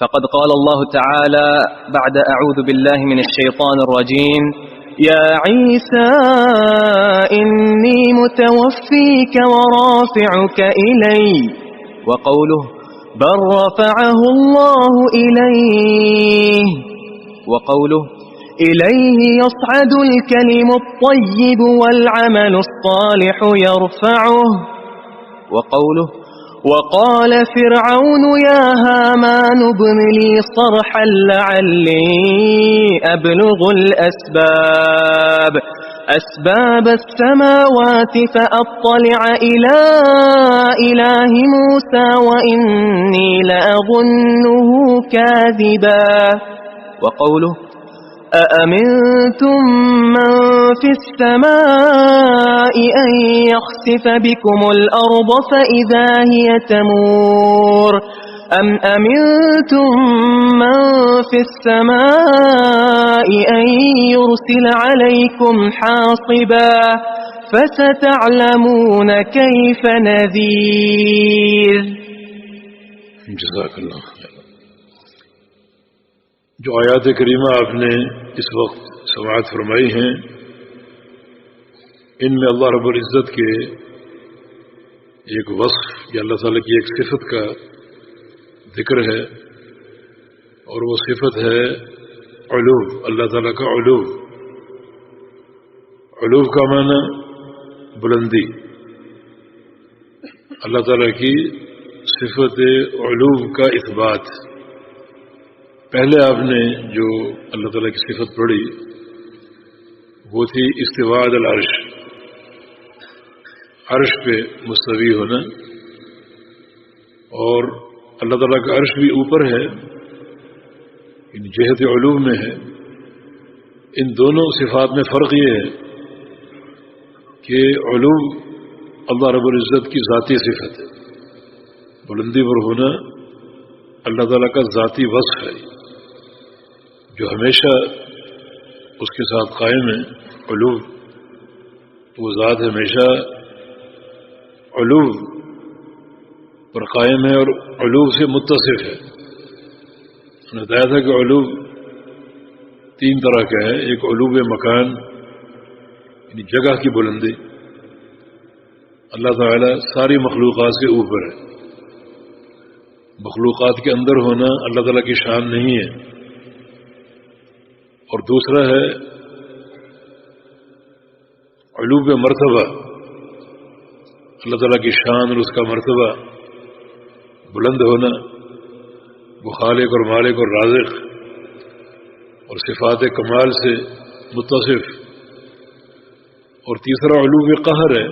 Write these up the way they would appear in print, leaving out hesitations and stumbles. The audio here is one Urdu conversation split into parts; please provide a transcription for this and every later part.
فقد قال الله تعالى بعد أعوذ بالله من الشيطان الرجيم يا عيسى إني متوفيك ورافعك إلي وقوله بل رفعه الله إليه وقوله إليه يصعد الكلم الطيب والعمل الصالح يرفعه وقوله وقال فرعون يا هامان ابن لي صرحا لعلي أبلغ أسباب السماوات فأطلع إلى إله موسى وإني لأظنه كاذبا وقوله أأمنتم من في السماء أن يخسف بكم الأرض فإذا هي تمور أم أمنتم من في السماء أن يرسل عليكم حاصبا فستعلمون كيف نذير. جزاک اللہ خیر. جو آیات کریمہ آپ نے اس وقت سماعت فرمائی ہیں، ان میں اللہ رب العزت کے ایک وصف یا اللہ تعالیٰ کی ایک صفت کا ذکر ہے، اور وہ صفت ہے علو. اللہ تعالیٰ کا علو. علو کا معنی بلندی. اللہ تعالیٰ کی صفت علو کا اثبات. پہلے آپ نے جو اللہ تعالیٰ کی صفت پڑھی وہ تھی استواء علی العرش، عرش پہ مستوی ہونا، اور اللہ تعالیٰ کا عرش بھی اوپر ہے، ان جہت علو میں ہے. ان دونوں صفات میں فرق یہ ہے کہ علو اللہ رب العزت کی ذاتی صفت ہے، بلندی پر ہونا اللہ تعالیٰ کا ذاتی وصف ہے جو ہمیشہ اس کے ساتھ قائم ہے. علو وہ ذات ہمیشہ علو پر قائم ہے اور علو سے متصف ہے. ہم نے بتایا تھا کہ علو تین طرح کا ہے. ایک علو مکان یعنی جگہ کی بلندی. اللہ تعالیٰ ساری مخلوقات سے اوپر ہے. مخلوقات کے اندر ہونا اللہ تعالیٰ کی شان نہیں ہے. اور دوسرا ہے علو مرتبہ. اللہ تعالیٰ کی شان اور اس کا مرتبہ بلند ہونا، وہ خالق اور مالک اور رازق اور صفات کمال سے متصف. اور تیسرا علو قہر ہے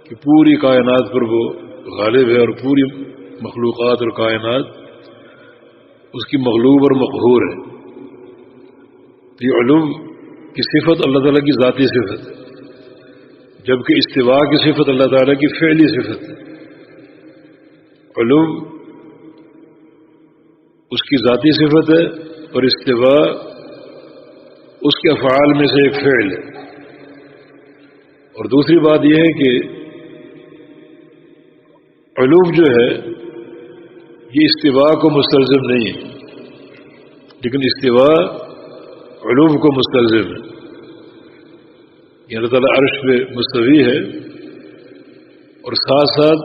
کہ پوری کائنات پر وہ غالب ہے اور پوری مخلوقات اور کائنات اس کی مغلوب اور مقہور ہے. یہ علو کی صفت اللہ تعالیٰ کی ذاتی صفت ہے، جبکہ استواء کی صفت اللہ تعالیٰ کی فعلی صفت ہے. علو اس کی ذاتی صفت ہے اور استواء اس کے افعال میں سے ایک فعل ہے. اور دوسری بات یہ ہے کہ علو جو ہے یہ استواء کو مستلزم نہیں ہے، لیکن استواء علو کو مستلزم ہے. یہ اللہ تعالیٰ عرش پہ مستوی ہے اور ساتھ ساتھ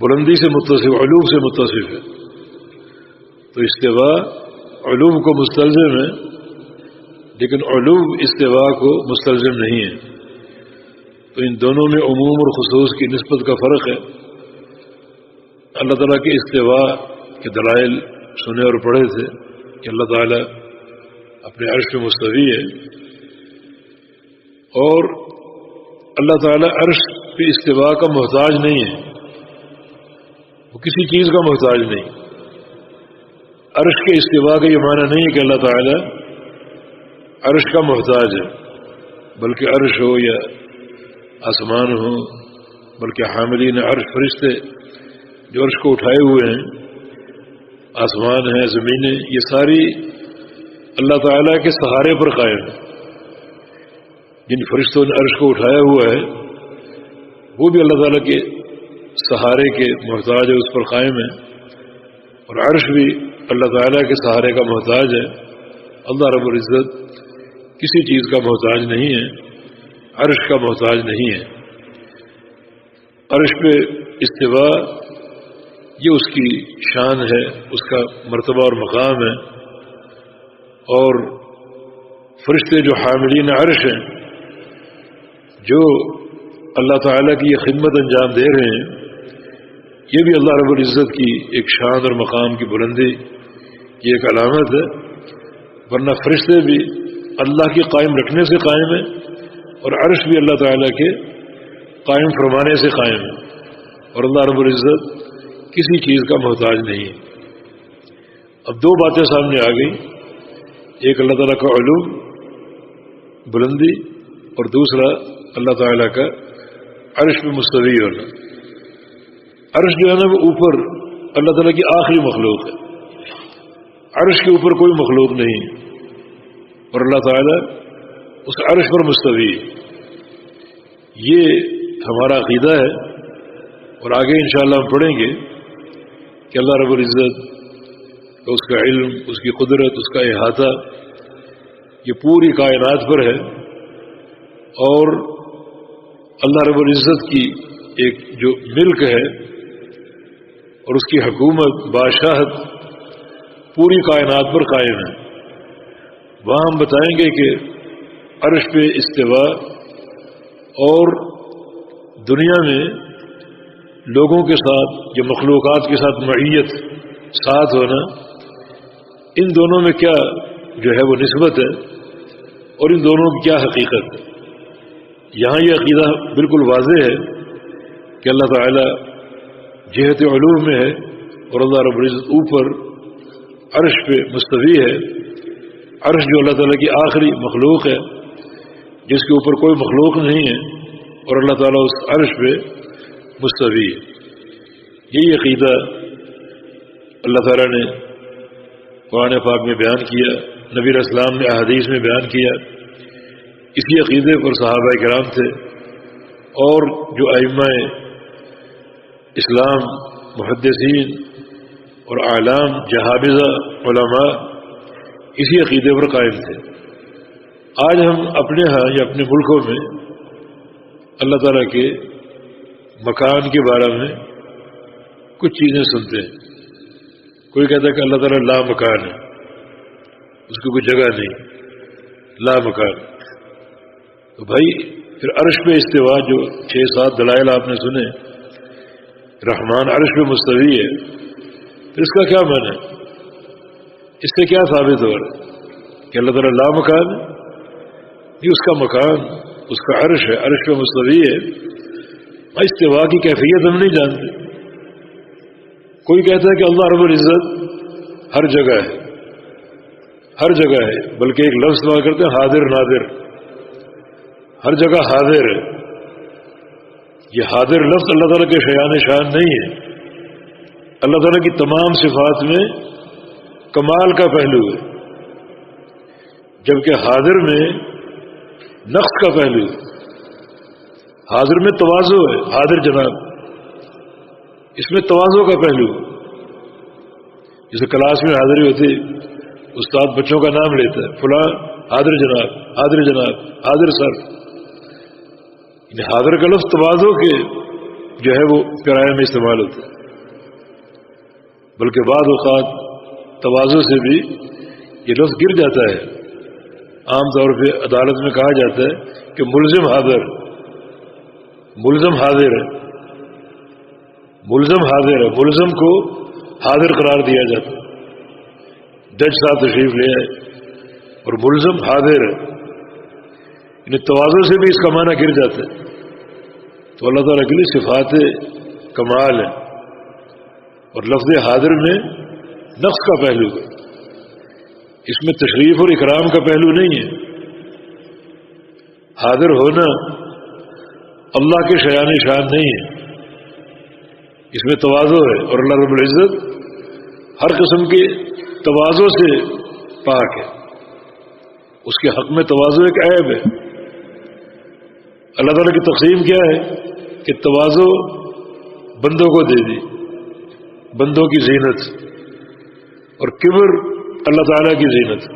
بلندی سے متصف، علو سے متصف ہے. تو استواء علو کو مستلزم ہے لیکن علو استواء کو مستلزم نہیں ہے. تو ان دونوں میں عموم اور خصوص کی نسبت کا فرق ہے. اللہ تعالیٰ کے استواء کے دلائل سنے اور پڑھے تھے کہ اللہ تعالیٰ اپنے عرش پہ مستوی ہے، اور اللہ تعالیٰ عرش پہ استواء کا محتاج نہیں ہے، وہ کسی چیز کا محتاج نہیں. عرش کے استواء کا یہ معنی نہیں ہے کہ اللہ تعالیٰ عرش کا محتاج ہے، بلکہ عرش ہو یا آسمان ہو، بلکہ حاملین عرش فرشتے جو عرش کو اٹھائے ہوئے ہیں، آسمان ہیں، زمینیں، یہ ساری اللہ تعالیٰ کے سہارے پر قائم ہیں. جن فرشتوں نے عرش کو اٹھایا ہوا ہے وہ بھی اللہ تعالیٰ کے سہارے کے محتاج ہے، اس پر قائم ہے. اور عرش بھی اللہ تعالیٰ کے سہارے کا محتاج ہے. اللہ رب العزت کسی چیز کا محتاج نہیں ہے، عرش کا محتاج نہیں ہے. عرش پہ استوا یہ اس کی شان ہے، اس کا مرتبہ اور مقام ہے. اور فرشتے جو حاملین عرش ہیں، جو اللہ تعالیٰ کی یہ خدمت انجام دے رہے ہیں، یہ بھی اللہ رب العزت کی ایک شان اور مقام کی بلندی کی ایک علامت ہے. ورنہ فرشتے بھی اللہ کے قائم رکھنے سے قائم ہیں، اور عرش بھی اللہ تعالیٰ کے قائم فرمانے سے قائم ہے. اور اللہ رب العزت کسی چیز کا محتاج نہیں ہے. اب دو باتیں سامنے آ گئی، ایک اللہ تعالیٰ کا علوم بلندی، اور دوسرا اللہ تعالیٰ کا عرش پہ مستوی ہونا. عرش جو ہے نا وہ اوپر اللہ تعالیٰ کی آخری مخلوق ہے، عرش کے اوپر کوئی مخلوق نہیں ہے، اور اللہ تعالیٰ اس عرش پر مستوی ہے. یہ ہمارا عقیدہ ہے، اور آگے انشاءاللہ ہم پڑھیں گے کہ اللہ رب العزت کا اس کا علم، اس کی قدرت، اس کا احاطہ یہ پوری کائنات پر ہے. اور اللہ رب العزت کی ایک جو ملک ہے اور اس کی حکومت، بادشاہت پوری کائنات پر قائم ہے. وہاں ہم بتائیں گے کہ عرش پہ استوا اور دنیا میں لوگوں کے ساتھ یا مخلوقات کے ساتھ معیت، ساتھ ہونا، ان دونوں میں کیا جو ہے وہ نسبت ہے اور ان دونوں کی کیا حقیقت ہے. یہاں یہ عقیدہ بالکل واضح ہے کہ اللہ تعالیٰ جہت علوم میں ہے، اور اللہ رب العزت اوپر عرش پہ مستوی ہے. عرش جو اللہ تعالیٰ کی آخری مخلوق ہے، جس کے اوپر کوئی مخلوق نہیں ہے، اور اللہ تعالیٰ اس عرش پہ مستوی ہے. یہی عقیدہ اللہ تعالیٰ نے قرآن پاک میں بیان کیا، نبی علیہ السلام نے احادیث میں بیان کیا. اسی عقیدے پر صحابہ کرام تھے، اور جو ائمہ اسلام، محدثین اور اعلام جہابذہ علماء اسی عقیدے پر قائم تھے. آج ہم اپنے ہاں یا اپنے ملکوں میں اللہ تعالیٰ کے مکان کے بارے میں کچھ چیزیں سنتے ہیں. کوئی کہتا ہے کہ اللہ تعالیٰ لا مکان ہے، اس کی کوئی جگہ نہیں، لا مکان. تو بھائی پھر عرش پہ استوا جو 6-7 دلائل آپ نے سنے، رحمان عرش پہ مستوی ہے، پھر اس کا کیا معنی ہے؟ اس سے کیا ثابت ہو رہا ہے کہ اللہ تعالیٰ لا مکان ہے؟ یہ اس کا مکان، اس کا عرش ہے، عرش پہ مستوی ہے. استوا کی کیفیت ہم نہیں جانتے. کوئی کہتا ہے کہ اللہ رب العزت ہر جگہ ہے، ہر جگہ ہے، بلکہ ایک لفظ استعمال کرتے ہیں حاضر ناظر، ہر جگہ حاضر ہے. یہ حاضر لفظ اللہ تعالیٰ کے شیان شان نہیں ہے. اللہ تعالیٰ کی تمام صفات میں کمال کا پہلو ہے، جبکہ حاضر میں نقص کا پہلو ہے. حاضر میں تواضع ہے، حاضر جناب، اس میں تواضع کا پہلو ہے. جیسے کلاس میں حاضری ہوتی، استاد بچوں کا نام لیتا ہے، فلاں حاضر جناب، حاضر جناب، حاضر سر. حاضر کا لفظ تواضع کے جو ہے وہ کرائے میں استعمال ہوتا ہے. بلکہ بعض اوقات تواضع سے بھی یہ لفظ گر جاتا ہے. عام طور پہ عدالت میں کہا جاتا ہے کہ ملزم حاضر، ملزم حاضر ہے، ملزم حاضر ہے. ملزم کو حاضر قرار دیا جاتا ہے. جج صاحب تشریف لے آئے اور ملزم حاضر ہے، یعنی تواضع سے بھی اس کا معنی گر جاتا ہے. تو اللہ تعالیٰ کے لیے صفات کمال ہے، اور لفظ حاضر میں نقص کا پہلو ہے. اس میں تشریف اور اکرام کا پہلو نہیں ہے. حاضر ہونا اللہ کے شیان شان نہیں ہے، اس میں تواضع ہے. اور اللہ رب العزت ہر قسم کے تواضع سے پاک ہے. اس کے حق میں تواضع ایک عیب ہے. اللہ تعالیٰ کی تقسیم کیا ہے کہ تواضع بندوں کو دے دی، بندوں کی زینت. اور کبر اللہ تعالیٰ کی زینت،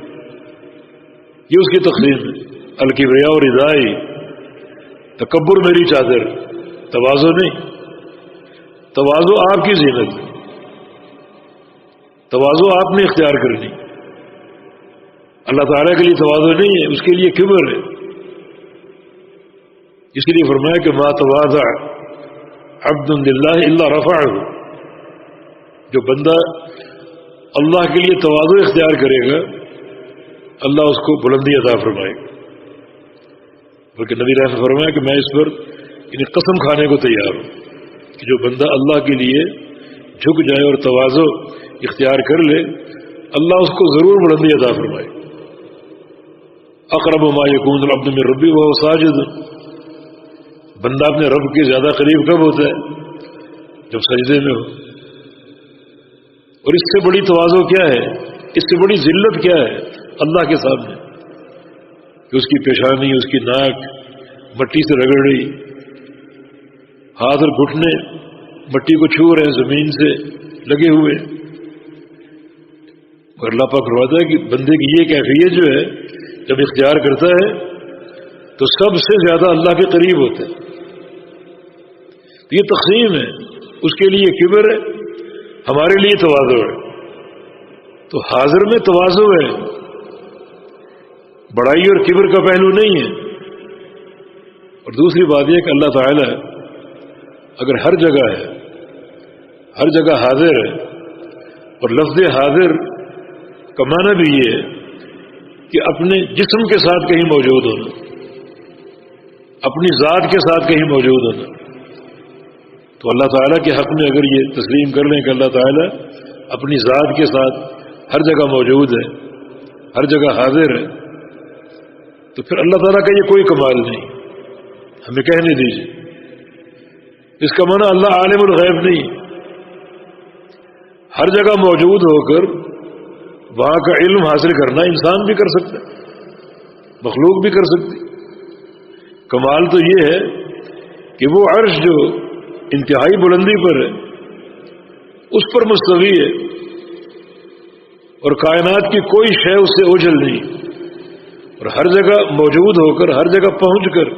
یہ اس کی تقسیم ہے۔ الکبریاء اور ردائی، تکبر میری چادر، تواضع نہیں، تواضع آپ کی زینت، تواضع آپ نے اختیار کرنی، اللہ تعالیٰ کے لیے تواضع نہیں ہے، اس کے لیے کبر ہے۔ اس لیے فرمایا کہ ما تواضع عبد للہ الا رفعہ، جو بندہ اللہ کے لیے تواضع اختیار کرے گا اللہ اس کو بلندی عطا فرمائے گا۔ بلکہ نبی علیہ السلام نے فرمایا کہ میں اس پر قسم کھانے کو تیار ہوں کہ جو بندہ اللہ کے لیے جھک جائے اور تواضع اختیار کر لے اللہ اس کو ضرور بلندی عطا فرمائے۔ اقرب ما یکون العبد من ربہ وہو ساجد، بندہ اپنے رب کے زیادہ قریب کب ہوتا ہے؟ جب سجدے میں ہو۔ اور اس سے بڑی تواضع کیا ہے، اس سے بڑی ذلت کیا ہے اللہ کے سامنے کہ اس کی پیشانی، اس کی ناک مٹی سے رگڑ رہی، ہاتھ اور گھٹنے مٹی کو چھو رہے ہیں، زمین سے لگے ہوئے۔ اور اللہ پاک فرماتا ہے کہ بندے کی یہ کیفیت جو ہے جب اختیار کرتا ہے تو سب سے زیادہ اللہ کے قریب ہوتا ہے۔ یہ تقسیم ہے، اس کے لیے کبر ہے، ہمارے لیے تواضع ہے۔ تو حاضر میں تواضع ہے، بڑائی اور کبر کا پہلو نہیں ہے۔ اور دوسری بات یہ کہ اللہ تعالی اگر ہر جگہ ہے، ہر جگہ حاضر ہے، اور لفظ حاضر کا معنی بھی یہ ہے کہ اپنے جسم کے ساتھ کہیں موجود ہونا، اپنی ذات کے ساتھ کہیں موجود ہونا۔ تو اللہ تعالیٰ کے حق میں اگر یہ تسلیم کر لیں کہ اللہ تعالیٰ اپنی ذات کے ساتھ ہر جگہ موجود ہے، ہر جگہ حاضر ہے، تو پھر اللہ تعالیٰ کا یہ کوئی کمال نہیں، ہمیں کہنے دیجیے۔ اس کا معنی اللہ عالم الغیب نہیں، ہر جگہ موجود ہو کر وہاں کا علم حاصل کرنا انسان بھی کر سکتا ہے، مخلوق بھی کر سکتی۔ کمال تو یہ ہے کہ وہ عرش جو انتہائی بلندی پر ہے اس پر مستوی ہے، اور کائنات کی کوئی شے اس سے اوجھل نہیں، اور ہر جگہ موجود ہو کر ہر جگہ پہنچ کر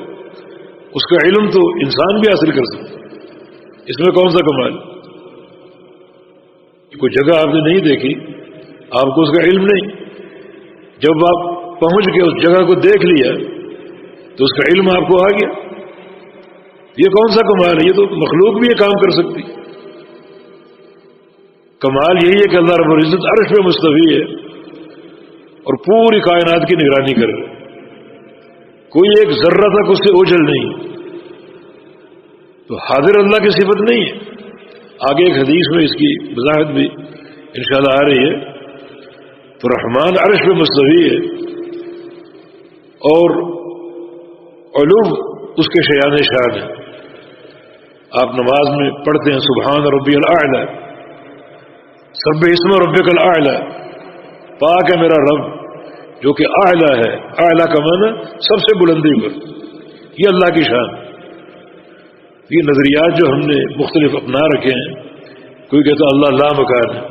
اس کا علم تو انسان بھی حاصل کر سکتا ہے۔ اس میں کون سا کمال؟ کوئی جگہ آپ نے نہیں دیکھی، آپ کو اس کا علم نہیں، جب آپ پہنچ کے اس جگہ کو دیکھ لیا تو اس کا علم آپ کو آ گیا۔ یہ کون سا کمال ہے؟ یہ تو مخلوق بھی یہ کام کر سکتی۔ کمال یہی ہے کہ اللہ رب العزت عرش پہ مستوی ہے اور پوری کائنات کی نگرانی کر رہے، کوئی ایک ذرہ تک اس سے اوجھل نہیں، تو حاضر اللہ کی صفت نہیں ہے۔ آگے ایک حدیث میں اس کی وضاحت بھی انشاءاللہ آ رہی ہے۔ تو رحمان عرش پہ مستوی ہے اور علو اس کے شیان شان ہے۔ آپ نماز میں پڑھتے ہیں سبحان ربی الاعلی، سبح اسم ربک الاعلی، پاک ہے میرا رب جو کہ اعلی ہے، اعلی کا معنی سب سے بلندی پر، یہ اللہ کی شان۔ یہ نظریات جو ہم نے مختلف اپنا رکھے ہیں، کوئی کہتا اللہ لا مکان ہے،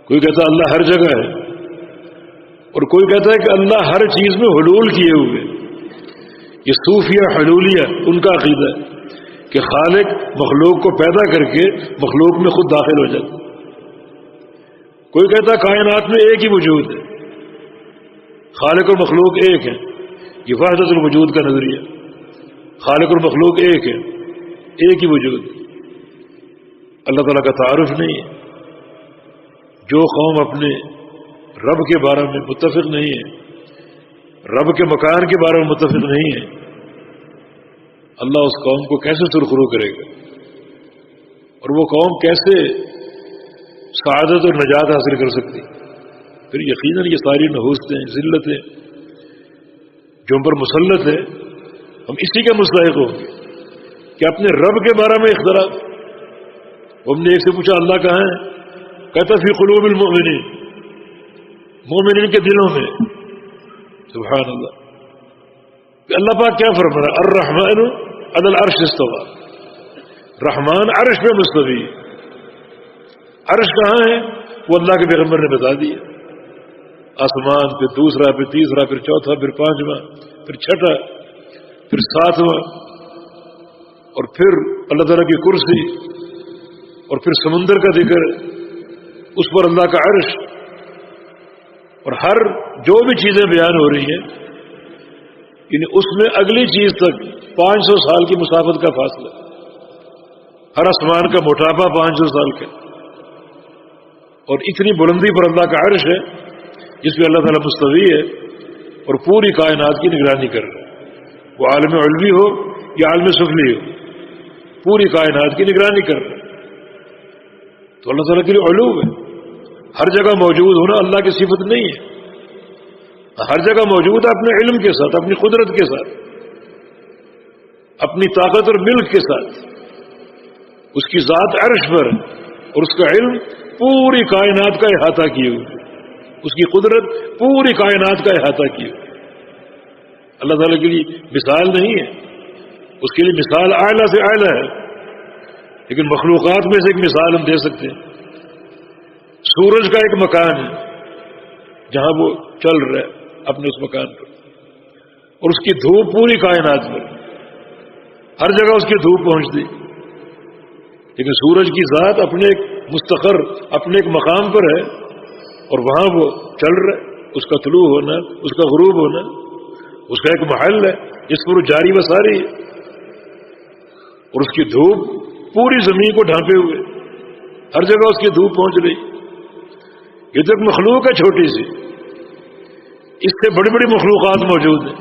کوئی کہتا اللہ ہر جگہ ہے، اور کوئی کہتا ہے کہ اللہ ہر چیز میں حلول کیے ہوئے۔ یہ صوفیہ حلولیہ ان کا عقیدہ ہے کہ خالق مخلوق کو پیدا کر کے مخلوق میں خود داخل ہو جاتا۔ کوئی کہتا ہے کائنات میں ایک ہی وجود ہے، خالق اور مخلوق ایک ہے، یہ وحدت الوجود کا نظریہ، خالق اور مخلوق ایک ہے، ایک ہی وجود۔ اللہ تعالیٰ کا تعارف نہیں ہے۔ جو قوم اپنے رب کے بارے میں متفق نہیں ہے، رب کے مکان کے بارے میں متفق نہیں ہے، اللہ اس قوم کو کیسے سرخرو کرے گا، اور وہ قوم کیسے سعادت اور نجات حاصل کر سکتی؟ پھر یقیناً یہ ساری نحوستیں، ذلتیں جو ہم پر مسلط ہے، ہم اسی کے مستحق ہوں گے کہ اپنے رب کے بارے میں اختلاف۔ ہم نے ایک سے پوچھا اللہ کہاں ہے؟ کہتا فی قلوب المؤمنین، مومنین کے دلوں میں۔ سبحان اللہ، کہ اللہ پاک کیا فرما رہا ہے؟ الرحمن علی العرش استویٰ، رحمان عرش پہ مستوی۔ عرش کہاں ہے؟ وہ اللہ کے پیغمبر نے بتا دیا. آسمان، پھر دوسرا، پھر تیسرا، پھر چوتھا، پھر پانچواں، پھر چھٹا، پھر ساتواں، اور پھر اللہ تعالیٰ کی کرسی، اور پھر سمندر کا ذکر، اس پر اللہ کا عرش، اور ہر جو بھی چیزیں بیان ہو رہی ہیں یعنی اس میں اگلی چیز تک 500 سال کی مسافت کا فاصلہ. ہر آسمان کا موٹاپا 500 سال کا، اور اتنی بلندی پر اللہ کا عرش ہے جس پہ اللہ تعالیٰ مستوی ہے اور پوری کائنات کی نگرانی کر رہا ہے. وہ عالم علوی ہو یا عالم سفلی ہو، پوری کائنات کی نگرانی کر رہا ہے. تو اللہ تعالیٰ کے لیے علو ہے. ہر جگہ موجود ہونا اللہ کی صفت نہیں ہے. ہر جگہ موجود ہے اپنے علم کے ساتھ، اپنی قدرت کے ساتھ، اپنی طاقت اور ملک کے ساتھ. اس کی ذات عرش پر اور اس کا علم پوری کائنات کا احاطہ کیے ہوئے، اس کی قدرت پوری کائنات کا احاطہ کیے ہوئے. اللہ تعالیٰ کے لیے مثال نہیں ہے، اس کے لیے مثال اعلیٰ سے اعلیٰ ہے. لیکن مخلوقات میں سے ایک مثال ہم دے سکتے ہیں. سورج کا ایک مکان ہے جہاں وہ چل رہا ہے اپنے اس مکان پر، اور اس کی دھوپ پوری کائنات پر، ہر جگہ اس کی دھوپ پہنچتی. لیکن سورج کی ذات اپنے ایک مستقر، اپنے ایک مقام پر ہے، اور وہاں وہ چل رہا ہے. اس کا طلوع ہونا، اس کا غروب ہونا، اس کا ایک محل ہے جس پر وہ جاری و ساری ہے. اور اس کی دھوپ پوری زمین کو ڈھانپے ہوئے، ہر جگہ اس کی دھوپ پہنچ رہی. یہ تو ایک مخلوق ہے چھوٹی سی، اس سے بڑی بڑی مخلوقات موجود ہیں.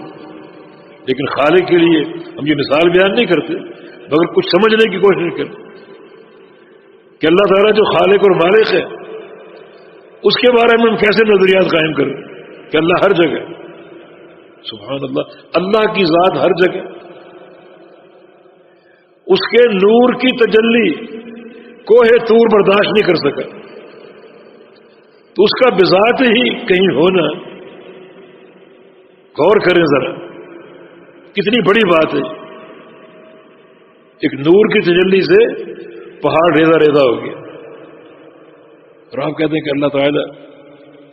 لیکن خالق کے لیے ہم یہ مثال بیان نہیں کرتے مگر کچھ سمجھنے کی کوشش کرتے کہ اللہ تعالیٰ جو خالق اور مالک ہے اس کے بارے میں ہم کیسے نظریات قائم کریں کہ اللہ ہر جگہ. سبحان اللہ، اللہ کی ذات ہر جگہ. اس کے نور کی تجلی کوہ طور برداشت نہیں کر سکا، تو اس کا بذات ہی کہیں ہونا، غور کریں ذرا کتنی بڑی بات ہے. ایک نور کی تجلی سے پہاڑ ریزہ ریزہ ہو گیا، اور آپ کہتے ہیں کہ اللہ تعالیٰ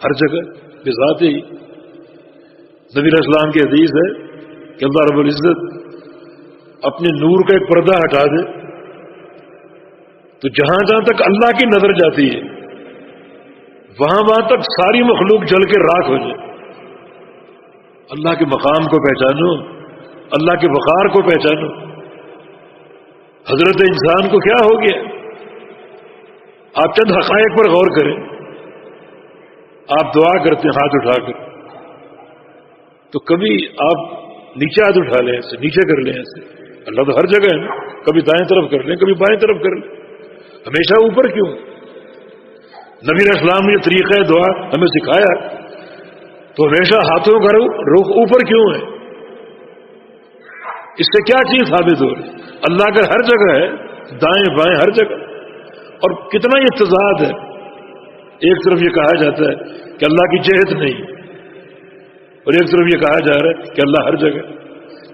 ہر جگہ بذات ہی. نبی علیہ السلام کی حدیث ہے کہ اللہ رب العزت اپنے نور کا ایک پردہ ہٹا دے تو جہاں جہاں تک اللہ کی نظر جاتی ہے وہاں وہاں تک ساری مخلوق جل کے راکھ ہو جائے. اللہ کے مقام کو پہچانو، اللہ کے وقار کو پہچانو. حضرت انسان کو کیا ہو گیا؟ آپ چند حقائق پر غور کریں. آپ دعا کرتے ہیں ہاتھ اٹھا کر، تو کبھی آپ نیچے ہاتھ اٹھا لیں، ایسے نیچے کر لیں ایسے. اللہ تو ہر جگہ ہے نا، کبھی دائیں طرف کر لیں، کبھی بائیں طرف کر لیں. ہمیشہ اوپر کیوں؟ نبی علیہ السلام نے یہ طریقہ دعا ہمیں سکھایا، تو ہمیشہ ہاتھوں کا رخ اوپر کیوں ہے؟ اس سے کیا چیز ثابت ہو رہی؟ اللہ کا ہر جگہ ہے، دائیں بائیں ہر جگہ. اور کتنا یہ تضاد ہے. ایک طرف یہ کہا جاتا ہے کہ اللہ کی جہت نہیں، اور ایک طرف یہ کہا جا رہا ہے کہ اللہ ہر جگہ.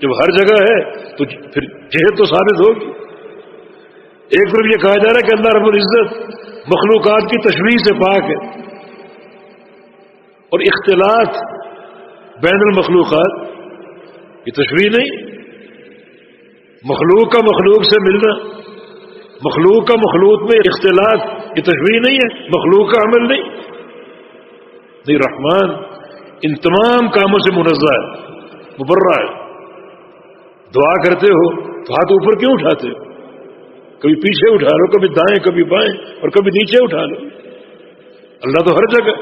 جب ہر جگہ ہے تو پھر جہت تو ثابت ہوگی. ایک طرف یہ کہا جا رہا ہے کہ اللہ رب العزت مخلوقات کی تشبیہ سے پاک ہے، اور اختلاط بین المخلوقات یہ تشبیہ نہیں. مخلوق کا مخلوق سے ملنا، مخلوق کا مخلوق میں اختلاط یہ تشبیہ نہیں ہے، مخلوق کا عمل نہیں. نہیں، رحمان ان تمام کاموں سے منزہ ہے، مبرہ ہے. دعا کرتے ہو تو ہاتھ اوپر کیوں اٹھاتے ہو؟ کبھی پیچھے اٹھا لو، کبھی دائیں، کبھی بائیں، اور کبھی نیچے اٹھا لو. اللہ تو ہر جگہ.